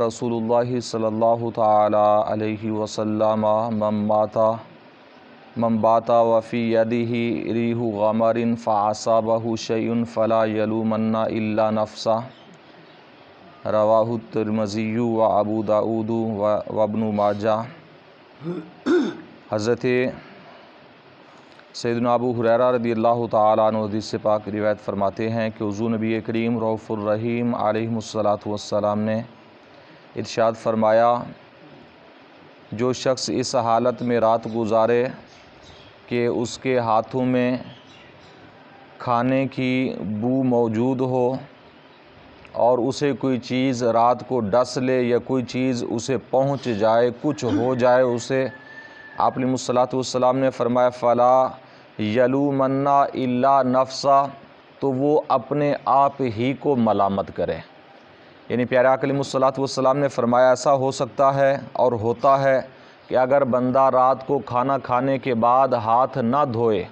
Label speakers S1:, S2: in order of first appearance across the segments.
S1: रसूलुल्लाह सल्लल्लाहु ताला अलैहि वसल्लम मन बाता वफ़ी यदिही रीहु गमरिन फ़असाबहु शैउन फ़ला यलूमन्ना इल्ला नफ़्सा रवाहु तिर्मिज़ी व अबू दाऊद व इब्न माजा। हज़रत सैयदना अबू हुरैरा रज़ियल्लाहु ताला अन्हु हदीस पाक रिवायत फरमाते हैं कि हुज़ूर नबी करीम रऊफ़ुर रहीम अलैहिस्सलातु वस्सलाम ने इरशाद फरमाया, जो शख्स इस हालत में रात गुजारे कि उसके हाथों में खाने की बू मौजूद हो और उसे कोई चीज़ रात को डस ले या कोई चीज़ उसे पहुंच जाए, कुछ हो जाए उसे, आप अलैहिस्सलातु वस्सलाम ने फरमाया फ़ला यलूमन्ना इल्ला नफ़्सा, तो वो अपने आप ही को मलामत करे। यानी प्यारे आका अलैहिस्सलातु वस्सलाम ने फरमाया ऐसा हो सकता है और होता है कि अगर बंदा रात को खाना खाने के बाद हाथ ना धोए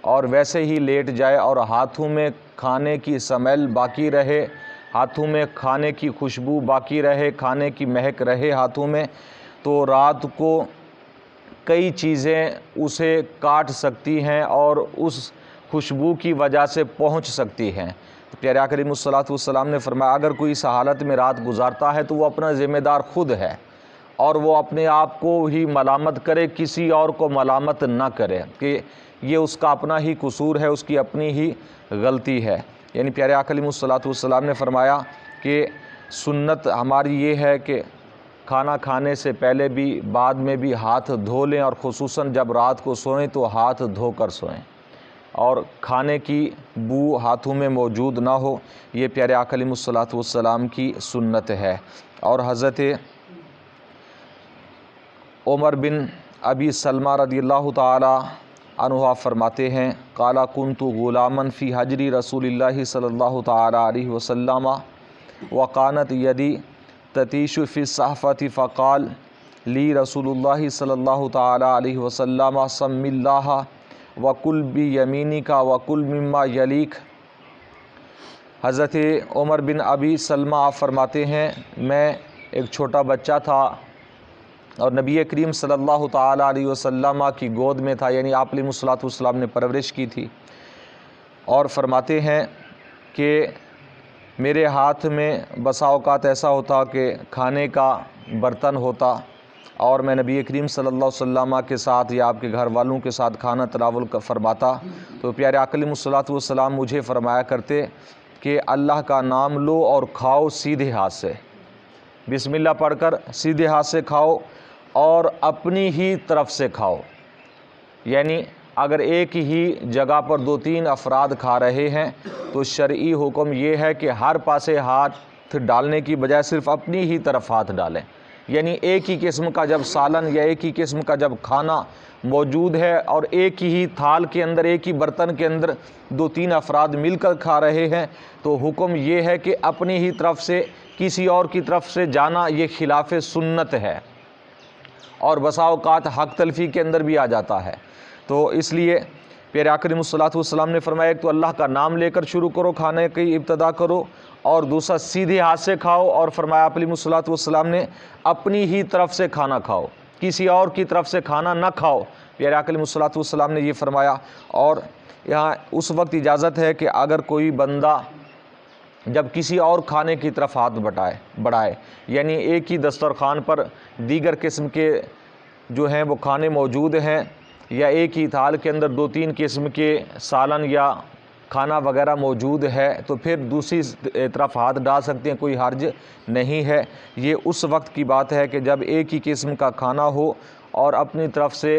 S1: और वैसे ही लेट जाए और हाथों में खाने की स्मेल बाकी रहे, हाथों में खाने की खुशबू बाकी रहे, खाने की महक रहे हाथों में, तो रात को कई चीज़ें उसे काट सकती हैं और उस खुशबू की वजह से पहुंच सकती हैं। तो प्यारे आका अलैहिस्सलातु वस्सलाम ने फरमाया अगर कोई इस हालत में रात गुजारता है तो वो अपना ज़िम्मेदार खुद है और वो अपने आप को ही मलामत करे, किसी और को मलामत ना करे कि ये उसका अपना ही कसूर है, उसकी अपनी ही गलती है। यानी प्यारे आका अलैहिस्सलातु वस्सलाम ने फरमाया कि सुन्नत हमारी ये है कि खाना खाने से पहले भी बाद में भी हाथ धो लें और ख़ुसूसन जब रात को सोएं तो हाथ धो कर सोएं और खाने की बू हाथों में मौजूद ना हो। ये प्यारे आका अलैहिस्सलातु वस्सलाम की सुन्नत है। और हज़रत उमर बिन अबी सलमा रज़ियल्लाहु ताला अन्हु फरमाते हैं काला कुन्तु गुलामन फ़ी हजरी रसूलिल्लाहि सल्लल्लाहु ताला अलैहि वसल्लम व कानत यदी ततीशु फ़ी सहफ़ति फ़क़ाल ली रसूलुल्लाहि सल्लल्लाहु ताला अलैहि वसल्लम सम्मिल्लाह वकुल बि यमीनिका वकुल मिम्मा यलीक। हज़रत उमर बिन अबी सलमा आप फरमाते हैं मैं एक छोटा बच्चा था और नबी करीम सल्लल्लाहु ताला अलैहि वसल्लम की गोद में था, यानी आप अलैहिस्सलातु वस्सलाम ने परवरिश की थी। और फरमाते हैं कि मेरे हाथ में बसा औकात ऐसा होता कि खाने का बर्तन होता और मैं नबी करीम सल्लल्लाहु अलैहि वसल्लम के साथ या आपके घर वालों के साथ खाना तनावुल फरमाता तो प्यारे आका अलैहिस्सलातु वस्सलाम मुझे फरमाया करते कि अल्लाह का नाम लो और खाओ सीधे हाथ से, बिस्मिल्लाह पढ़कर सीधे हाथ से खाओ और अपनी ही तरफ से खाओ। यानी अगर एक ही जगह पर दो तीन अफराद खा रहे हैं तो शरई हुक्म ये है कि हर पासे हाथ डालने की बजाय सिर्फ़ अपनी ही तरफ हाथ डालें। यानी एक ही किस्म का जब सालन या एक ही किस्म का जब खाना मौजूद है और एक ही थाल के अंदर, एक ही बर्तन के अंदर दो तीन अफराद मिलकर खा रहे हैं तो हुक्म ये है कि अपनी ही तरफ से किसी और की तरफ से जाना ये खिलाफ सुन्नत है और बसा औकात हक तलफ़ी के अंदर भी आ जाता है। तो इसलिए प्यारे आका अलैहिस्सलातु वस्सलाम ने फरमाया एक तो अल्लाह का नाम लेकर शुरू करो, खाने की इब्तिदा करो, और दूसरा सीधे हाथ से खाओ। और फरमाया आप अलैहिस्सलातु वस्सलाम ने अपनी ही तरफ से खाना खाओ, किसी और की तरफ से खाना ना खाओ। प्यारे आका अलैहिस्सलातु वस्सलाम ने ये फरमाया। और यहाँ उस वक्त इजाज़त है कि अगर कोई बंदा जब किसी और खाने की तरफ हाथ बढ़ाए, यानी एक ही दस्तरखान पर दीगर किस्म के जो हैं वो खाने मौजूद हैं या एक ही थाल के अंदर दो तीन किस्म के सालन या खाना वगैरह मौजूद है तो फिर दूसरी तरफ हाथ डाल सकते हैं, कोई हर्ज नहीं है। ये उस वक्त की बात है कि जब एक ही किस्म का खाना हो और अपनी तरफ से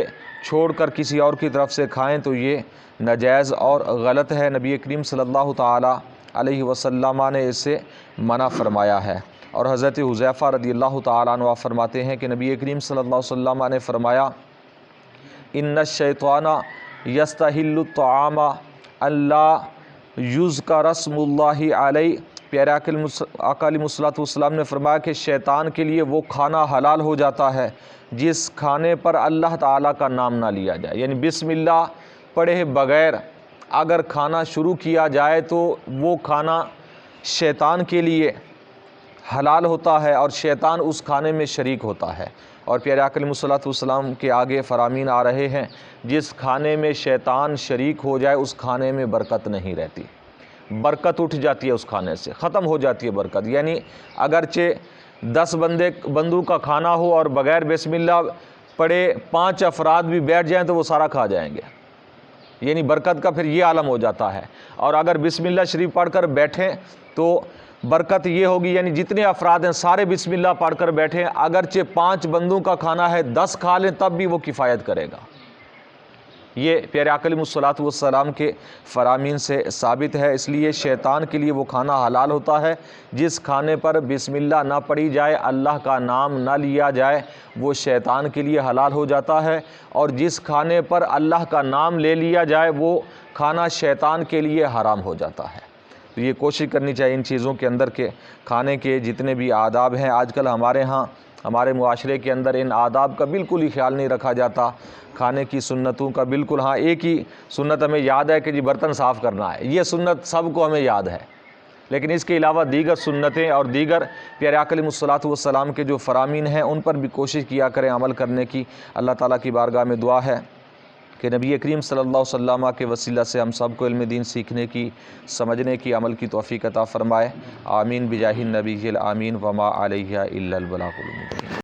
S1: छोड़कर किसी और की तरफ से खाएं तो ये नाजायज़ और गलत है। नबी करीम सल्लल्लाहु ताला अलैहि वसल्लम ने इससे मना फरमाया है। और हज़रत हुज़ैफ़ा रज़ियल्लाहु ताला अन्हु फरमाते हैं कि नबी करीम सल्लल्लाहु अलैहि वसल्लम ने फरमाया इन्ना शैताना यस्तहिल्लु तआमा अल्लाह युज़्का रस्मुल्लाहि अलैहि। प्यारे आका अलैहिस्सलातु वस्सलाम ने फरमाया कि शैतान के लिए वो खाना हलाल हो जाता है जिस खाने पर अल्लाह ताला का नाम ना लिया जाए, यानी बिस्मिल्लाह पढ़े बग़ैर अगर खाना शुरू किया जाए तो वो खाना शैतान के लिए حلال ہوتا ہے اور شیطان اس کھانے میں شریک ہوتا ہے۔ اور پیارے آقا علیہ الصلوۃ والسلام کے آگے فرامین آ رہے ہیں، جس کھانے میں شیطان شریک ہو جائے اس کھانے میں برکت نہیں رہتی، برکت اٹھ جاتی ہے، اس کھانے سے ختم ہو جاتی ہے برکت۔ یعنی اگرچہ 10 بندوں کا کھانا ہو اور بغیر بسم اللہ پڑھے 5 افراد بھی بیٹھ جائیں تو وہ سارا کھا جائیں گے، یعنی برکت کا پھر یہ عالم ہو جاتا ہے۔ اور اگر بسم اللہ شریف پڑھ کر بیٹھیں تو برکت یہ ہوگی، یعنی جتنے افراد ہیں سارے بسم اللہ پڑھ کر بیٹھیں، اگرچہ 5 بندوں کا کھانا ہے 10 کھا لیں تب بھی وہ کفایت کرے گا۔ یہ پیارے آقا علیہ الصلوۃ والسلام کے فرامین سے ثابت ہے۔ اس لیے شیطان کے لیے وہ کھانا حلال ہوتا ہے جس کھانے پر بسم اللہ نہ پڑھی جائے، اللہ کا نام نہ لیا جائے، وہ شیطان کے لیے حلال ہو جاتا ہے، اور جس کھانے پر اللہ کا نام لے لیا جائے وہ کھانا شیطان کے لیے حرام ہو جاتا ہے۔ تو یہ کوشش کرنی چاہیے ان چیزوں کے اندر کے کھانے کے جتنے بھی آداب ہیں، آج کل ہمارے ہاں ہمارے معاشرے کے اندر ان آداب کا بالکل ہی خیال نہیں رکھا جاتا، کھانے کی سنتوں کا بالکل۔ ہاں ایک ہی سنت ہمیں یاد ہے کہ جی برتن صاف کرنا ہے، یہ سنت سب کو ہمیں یاد ہے، لیکن اس کے علاوہ دیگر سنتیں اور دیگر پیارے آقا علیہ الصلوۃ والسلام کے جو فرامین ہیں ان پر بھی کوشش کیا کریں عمل کرنے کی۔ اللہ تعالیٰ کی بارگاہ میں دعا ہے کہ نبی کریم صلی اللہ علیہ وسلم کے وسیلہ سے ہم سب کو علم دین سیکھنے کی، سمجھنے کی، عمل کی توفیق عطا فرمائے۔ آمین بجاہ النبی الامین وما علیہ الا البلاغ المبین۔